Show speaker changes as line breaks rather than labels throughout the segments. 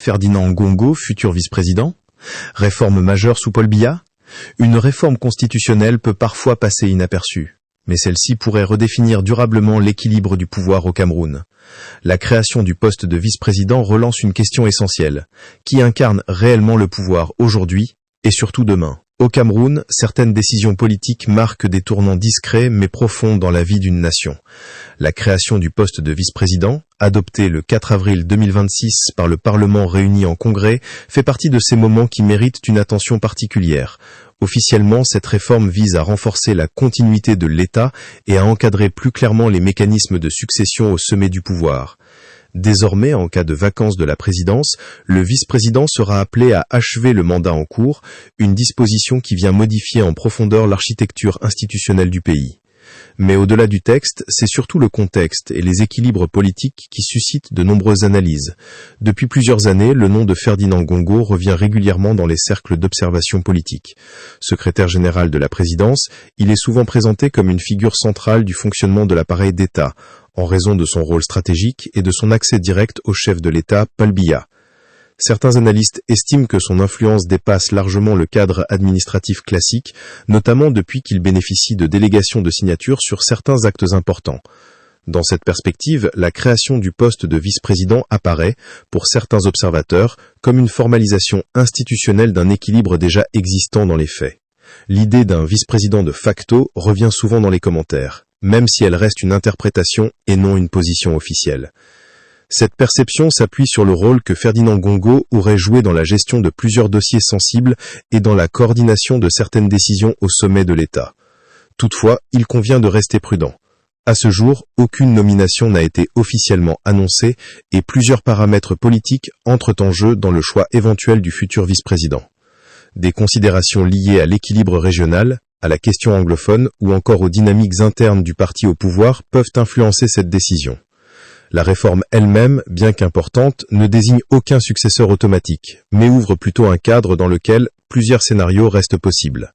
Ferdinand Ngongo, futur vice-président? Réforme majeure sous Paul Biya? Une réforme constitutionnelle peut parfois passer inaperçue, mais celle-ci pourrait redéfinir durablement l'équilibre du pouvoir au Cameroun. La création du poste de vice-président relance une question essentielle. Qui incarne réellement le pouvoir aujourd'hui et surtout demain? Au Cameroun, certaines décisions politiques marquent des tournants discrets mais profonds dans la vie d'une nation. La création du poste de vice-président, adoptée le 4 avril 2026 par le Parlement réuni en congrès, fait partie de ces moments qui méritent une attention particulière. Officiellement, cette réforme vise à renforcer la continuité de l'État et à encadrer plus clairement les mécanismes de succession au sommet du pouvoir. Désormais, en cas de vacance de la présidence, le vice-président sera appelé à achever le mandat en cours, une disposition qui vient modifier en profondeur l'architecture institutionnelle du pays. Mais au-delà du texte, c'est surtout le contexte et les équilibres politiques qui suscitent de nombreuses analyses. Depuis plusieurs années, le nom de Ferdinand Ngongo revient régulièrement dans les cercles d'observation politique. Secrétaire général de la présidence, il est souvent présenté comme une figure centrale du fonctionnement de l'appareil d'État, en raison de son rôle stratégique et de son accès direct au chef de l'État, Paul Biya. Certains analystes estiment que son influence dépasse largement le cadre administratif classique, notamment depuis qu'il bénéficie de délégations de signature sur certains actes importants. Dans cette perspective, la création du poste de vice-président apparaît, pour certains observateurs, comme une formalisation institutionnelle d'un équilibre déjà existant dans les faits. L'idée d'un vice-président de facto revient souvent dans les commentaires, même si elle reste une interprétation et non une position officielle. Cette perception s'appuie sur le rôle que Ferdinand Ngongo aurait joué dans la gestion de plusieurs dossiers sensibles et dans la coordination de certaines décisions au sommet de l'État. Toutefois, il convient de rester prudent. À ce jour, aucune nomination n'a été officiellement annoncée et plusieurs paramètres politiques entrent en jeu dans le choix éventuel du futur vice-président. Des considérations liées à l'équilibre régional, à la question anglophone ou encore aux dynamiques internes du parti au pouvoir peuvent influencer cette décision. La réforme elle-même, bien qu'importante, ne désigne aucun successeur automatique, mais ouvre plutôt un cadre dans lequel plusieurs scénarios restent possibles.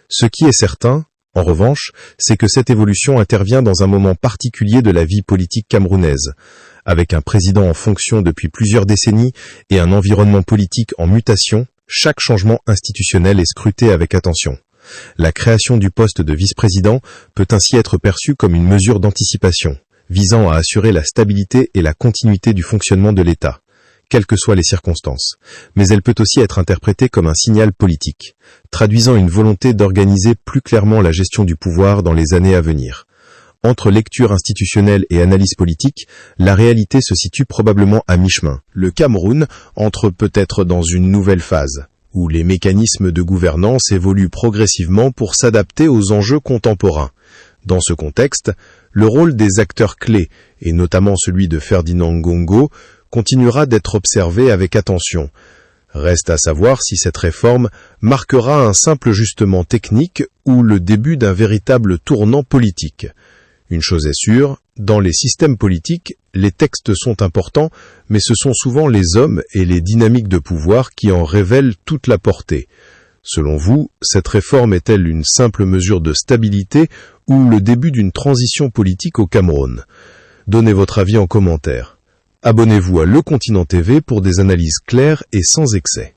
Ce qui est certain, en revanche, c'est que cette évolution intervient dans un moment particulier de la vie politique camerounaise. Avec un président en fonction depuis plusieurs décennies et un environnement politique en mutation, chaque changement institutionnel est scruté avec attention. La création du poste de vice-président peut ainsi être perçue comme une mesure d'anticipation, visant à assurer la stabilité et la continuité du fonctionnement de l'État, quelles que soient les circonstances. Mais elle peut aussi être interprétée comme un signal politique, traduisant une volonté d'organiser plus clairement la gestion du pouvoir dans les années à venir. Entre lecture institutionnelle et analyse politique, la réalité se situe probablement à mi-chemin. Le Cameroun entre peut-être dans une nouvelle phase, où les mécanismes de gouvernance évoluent progressivement pour s'adapter aux enjeux contemporains. Dans ce contexte, le rôle des acteurs clés, et notamment celui de Ferdinand Ngongo, continuera d'être observé avec attention. Reste à savoir si cette réforme marquera un simple ajustement technique ou le début d'un véritable tournant politique. Une chose est sûre, dans les systèmes politiques, les textes sont importants, mais ce sont souvent les hommes et les dynamiques de pouvoir qui en révèlent toute la portée. Selon vous, cette réforme est-elle une simple mesure de stabilité ou le début d'une transition politique au Cameroun? Donnez votre avis en commentaire. Abonnez-vous à Le Continent TV pour des analyses claires et sans excès.